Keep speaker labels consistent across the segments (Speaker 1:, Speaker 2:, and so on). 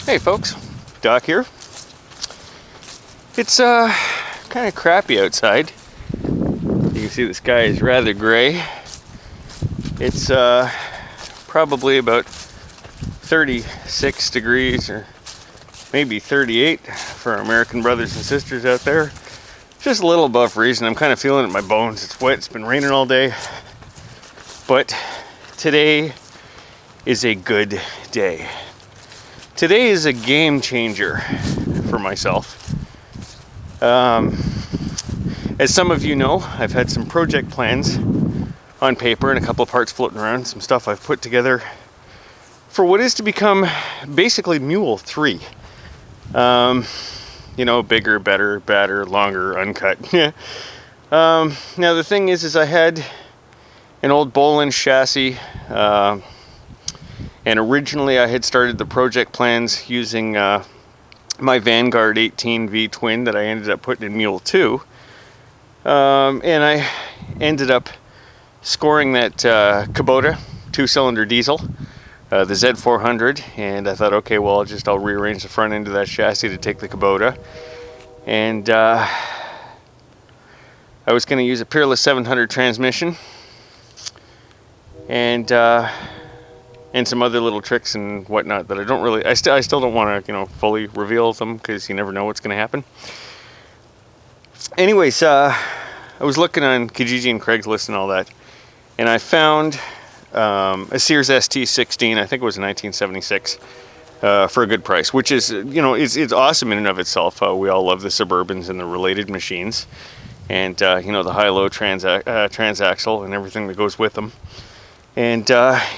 Speaker 1: Hey folks, Doc here. It's kind of crappy outside. You can see the sky is rather gray. It's probably about 36 degrees or maybe 38 for our American brothers and sisters out there. Just a little above freezing. I'm kind of feeling it in my bones. It's wet, it's been raining all day. But today is a good day. Today is a game changer for myself. As some of you know, I've had some project plans on paper and a couple of parts floating around, some stuff I've put together for what is to become basically Mule 3. You know, bigger, better, badder, longer, uncut. Now the thing is I had an old Bolin chassis, and originally I had started the project plans using my Vanguard 18V twin that I ended up putting in Mule 2. And I ended up scoring that Kubota 2-cylinder diesel, the Z400, and I thought, okay, well, I'll rearrange the front end of that chassis to take the Kubota. And I was going to use a Peerless 700 transmission and some other little tricks and whatnot that I don't really, I still don't want to, fully reveal them because you never know what's going to happen. Anyways, I was looking on Kijiji and Craigslist and all that, and I found a Sears ST16, I think it was 1976, for a good price, which is, it's awesome in and of itself. We all love the Suburbans and the related machines, and, the high-low transaxle and everything that goes with them. And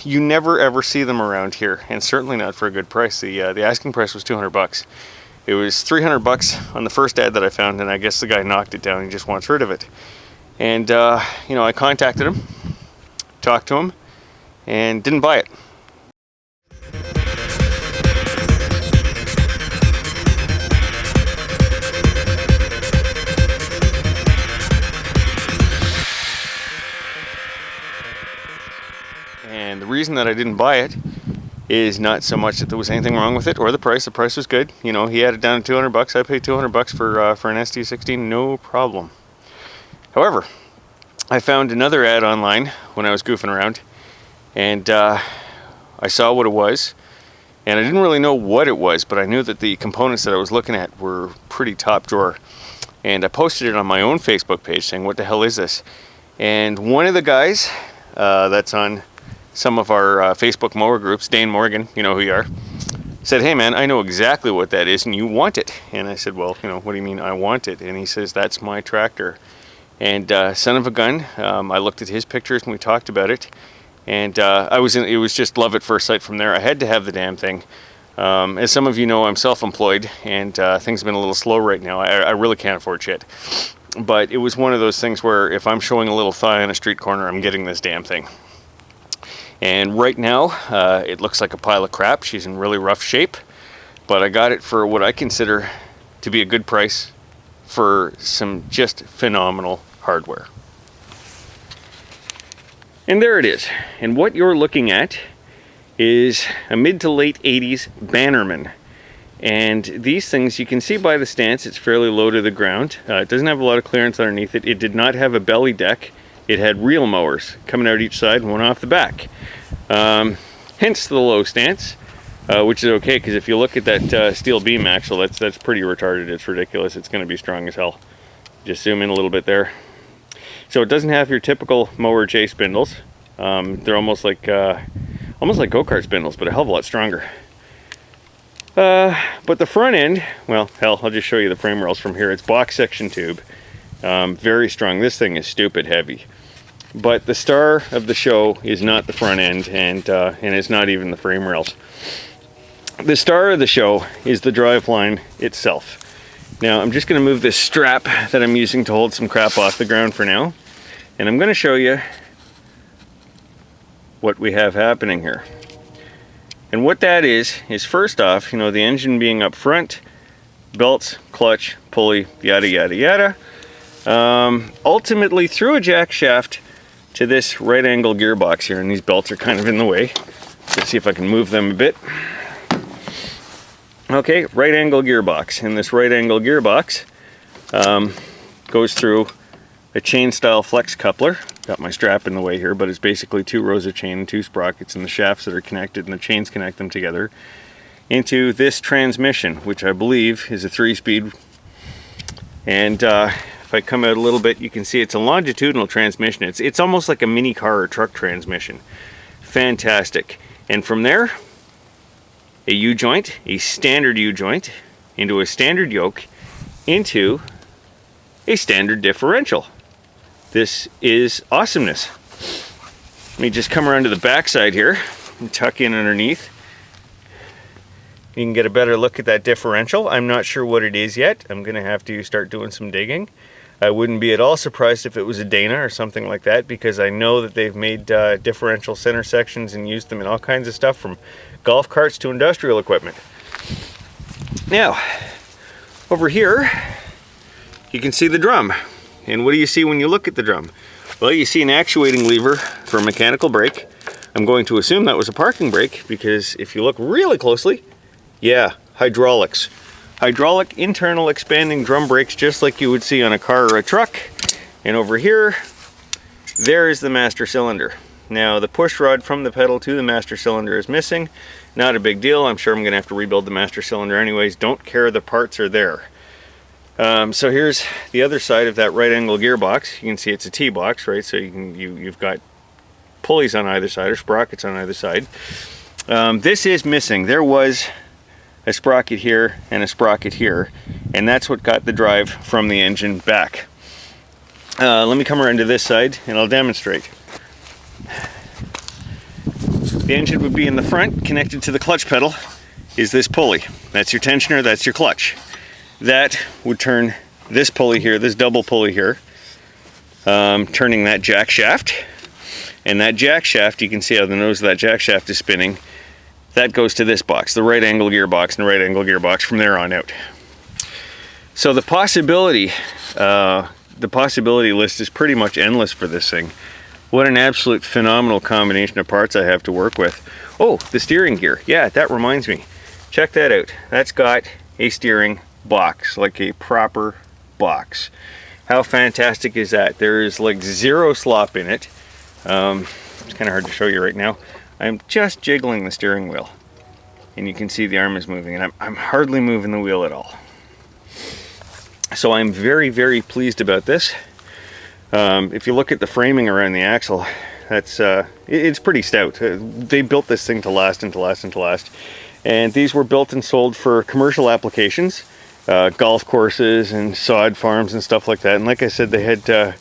Speaker 1: you never ever see them around here, and certainly not for a good price. The asking price was $200. It was $300 on the first ad that I found, and I guess the guy knocked it down. He just wants rid of it. And I contacted him, talked to him, and didn't buy it. And the reason that I didn't buy it is not so much that there was anything wrong with it or the price. The price was good. He had it down to $200. I paid $200 for an ST16, no problem. However, I found another ad online when I was goofing around, and I saw what it was, and I didn't really know what it was, but I knew that the components that I was looking at were pretty top drawer. And I posted it on my own Facebook page saying, what the hell is this? And one of the guys that's on some of our Facebook mower groups, Dane Morgan, you know who you are, said, hey man, I know exactly what that is and you want it. And I said, well, what do you mean I want it? And he says, that's my tractor. And son of a gun, I looked at his pictures and we talked about it. And it was just love at first sight from there. I had to have the damn thing. As some of you know, I'm self-employed and things have been a little slow right now. I really can't afford shit. But it was one of those things where if I'm showing a little thigh on a street corner, I'm getting this damn thing. And right now, it looks like a pile of crap. She's in really rough shape, but I got it for what I consider to be a good price for some just phenomenal hardware. And there it is. And what you're looking at is a mid to late 80s Bannerman. And these things, you can see by the stance, it's fairly low to the ground. It doesn't have a lot of clearance underneath it. It did not have a belly deck. It had reel mowers coming out each side and one off the back. Hence the low stance, which is okay, because if you look at that steel beam axle, that's pretty retarded. It's ridiculous. It's going to be strong as hell. Just zoom in a little bit there. So it doesn't have your typical mower J spindles. They're almost like go-kart spindles, but a hell of a lot stronger. But the front end, well, hell, I'll just show you the frame rails from here. It's box section tube. Very strong. This thing is stupid heavy. But the star of the show is not the front end, and it's not even the frame rails. The star of the show is the driveline itself. Now, I'm just going to move this strap that I'm using to hold some crap off the ground for now, and I'm going to show you what we have happening here. And what that is first off, the engine being up front, belts, clutch, pulley, yada, yada, yada. Ultimately through a jack shaft to this right angle gearbox here, and these belts are kind of in the way. Let's see if I can move them a bit. Okay, right angle gearbox, and this right angle gearbox goes through a chain style flex coupler. Got my strap in the way here, but it's basically 2 rows of chain and 2 sprockets and the shafts that are connected and the chains connect them together into this transmission, which I believe is a 3-speed. And if I come out a little bit, you can see it's a longitudinal transmission. It's almost like a mini car or truck transmission. Fantastic. And from there, a U-joint, a standard U-joint, into a standard yoke, into a standard differential. This is awesomeness. Let me just come around to the back side here and tuck in underneath. You can get a better look at that differential. I'm not sure what it is yet. I'm gonna have to start doing some digging. I wouldn't be at all surprised if it was a Dana or something like that, because I know that they've made differential center sections and used them in all kinds of stuff, from golf carts to industrial equipment. Now, over here, you can see the drum. And what do you see when you look at the drum? Well, you see an actuating lever for a mechanical brake. I'm going to assume that was a parking brake, because if you look really closely, yeah, hydraulics. Hydraulic internal expanding drum brakes, just like you would see on a car or a truck. And over here, there is the master cylinder. Now, the push rod from the pedal to the master cylinder is missing. Not a big deal. I'm sure I'm gonna have to rebuild the master cylinder anyways. Don't care, the parts are there. So here's the other side of that right angle gearbox. You can see it's a T-box, right? So you've got pulleys on either side, or sprockets on either side. This is missing. There was a sprocket here and a sprocket here, and that's what got the drive from the engine back. Let me come around to this side and I'll demonstrate. The engine would be in the front. Connected to the clutch pedal is this pulley. That's your tensioner, that's your clutch. That would turn this pulley here, this double pulley here, turning that jack shaft. And that jack shaft, you can see how the nose of that jack shaft is spinning. That goes to this box, the right angle gearbox, and the right angle gearbox from there on out. So the possibility list is pretty much endless for this thing. What an absolute phenomenal combination of parts I have to work with. Oh, the steering gear. Yeah, that reminds me. Check that out. That's got a steering box, like a proper box. How fantastic is that? There is like zero slop in it. It's kind of hard to show you right now. I'm just jiggling the steering wheel, and you can see the arm is moving, and I'm hardly moving the wheel at all. So I'm very, very pleased about this. If you look at the framing around the axle, that's it's pretty stout. They built this thing to last and to last and to last. And these were built and sold for commercial applications, golf courses and sod farms and stuff like that. And like I said, they had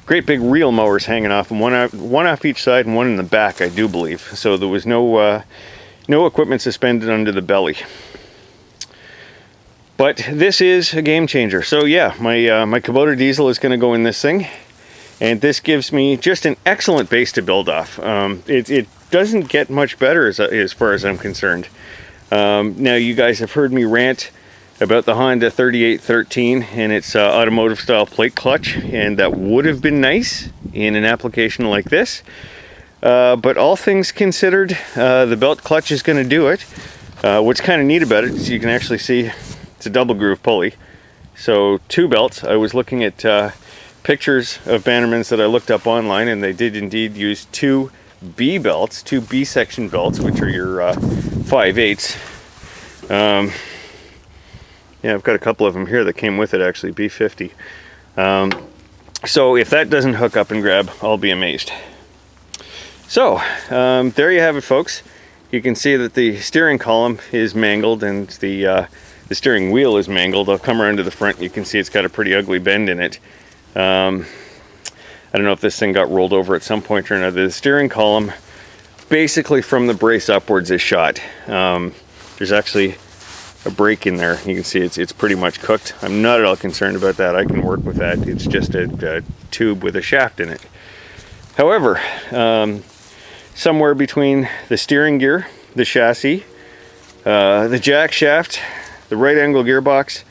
Speaker 1: great big reel mowers hanging off, and one off each side and one in the back, I do believe. So there was no equipment suspended under the belly. But this is a game changer. So yeah, my Kubota diesel is going to go in this thing, and this gives me just an excellent base to build off. It doesn't get much better as far as I'm concerned. Now, you guys have heard me rant about the Honda 3813 and its automotive style plate clutch, and that would have been nice in an application like this. But all things considered, the belt clutch is going to do it. What's kind of neat about it is you can actually see it's a double groove pulley. So 2 belts. I was looking at pictures of Bannermans that I looked up online, and they did indeed use 2 B belts, 2 B section belts, which are your 5/8. Yeah, I've got a couple of them here that came with it, actually, B50. So if that doesn't hook up and grab, I'll be amazed. So there you have it, folks. You can see that the steering column is mangled and the steering wheel is mangled. I'll come around to the front. You can see it's got a pretty ugly bend in it. I don't know if this thing got rolled over at some point or another. The steering column, basically from the brace upwards, is shot. There's actually a break in there. You can see it's pretty much cooked. I'm not at all concerned about that. I can work with that. It's just a tube with a shaft in it. However, somewhere between the steering gear, the chassis, the jack shaft, the right angle gearbox,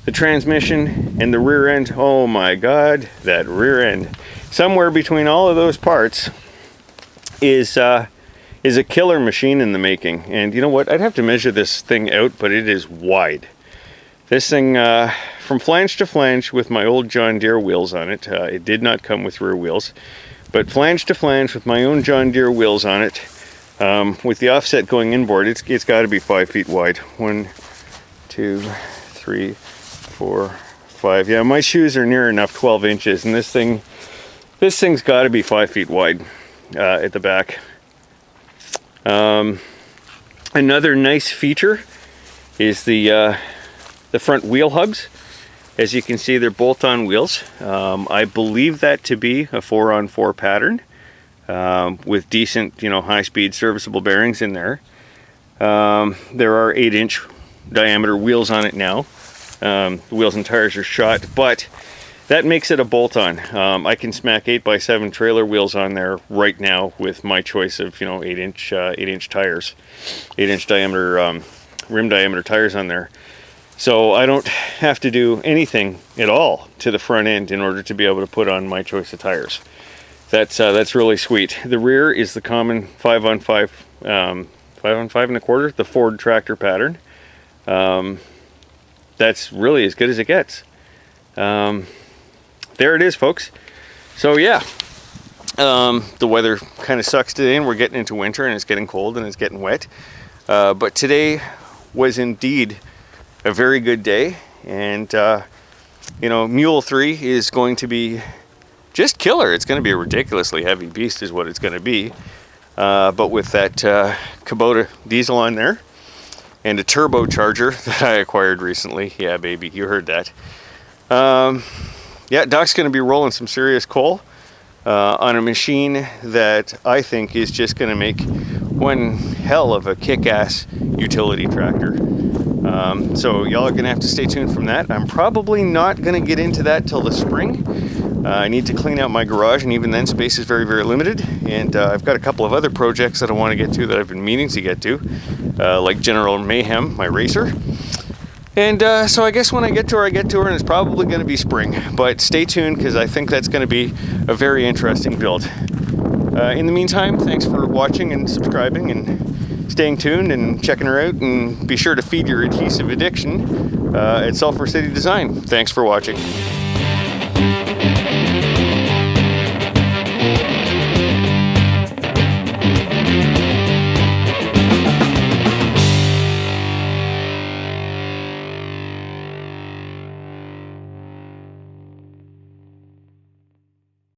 Speaker 1: the transmission, and the rear end, oh my god, that rear end, somewhere between all of those parts is is a killer machine in the making. And you know what? I'd have to measure this thing out, but it is wide. This thing, from flange to flange with my old John Deere wheels on it, it did not come with rear wheels, but flange to flange with my own John Deere wheels on it, with the offset going inboard, it's got to be 5 feet wide. 1, 2, 3, 4, 5. Yeah, my shoes are near enough 12 inches, and this thing's got to be 5 feet wide at the back. Another nice feature is the front wheel hubs. As you can see, they're bolt-on wheels. I believe that to be a 4-on-4 pattern, with decent, high-speed serviceable bearings in there. There are 8-inch diameter wheels on it now. The wheels and tires are shot, but that makes it a bolt-on. I can smack 8x7 trailer wheels on there right now with my choice of 8-inch tires, 8-inch diameter rim diameter tires on there. So I don't have to do anything at all to the front end in order to be able to put on my choice of tires. That's really sweet. The rear is the common 5-on-5, 5-on-5 1/4, the Ford tractor pattern. That's really as good as it gets. There it is, folks. So yeah, the weather kind of sucks today, and we're getting into winter, and it's getting cold and it's getting wet. But today was indeed a very good day, and Mule 3 is going to be just killer. It's going to be a ridiculously heavy beast is what it's going to be, but with that Kubota diesel on there and a turbocharger that I acquired recently. Yeah, baby, you heard that. Yeah, Doc's going to be rolling some serious coal on a machine that I think is just going to make one hell of a kick-ass utility tractor. So y'all are going to have to stay tuned from that. I'm probably not going to get into that till the spring. I need to clean out my garage, and even then space is very, very limited. And I've got a couple of other projects that I want to get to that I've been meaning to get to, like General Mayhem, my racer. And so I guess when I get to her, and it's probably going to be spring. But stay tuned, because I think that's going to be a very interesting build. In the meantime, thanks for watching and subscribing and staying tuned and checking her out. And be sure to feed your adhesive addiction at Sulphur City Design. Thanks for watching.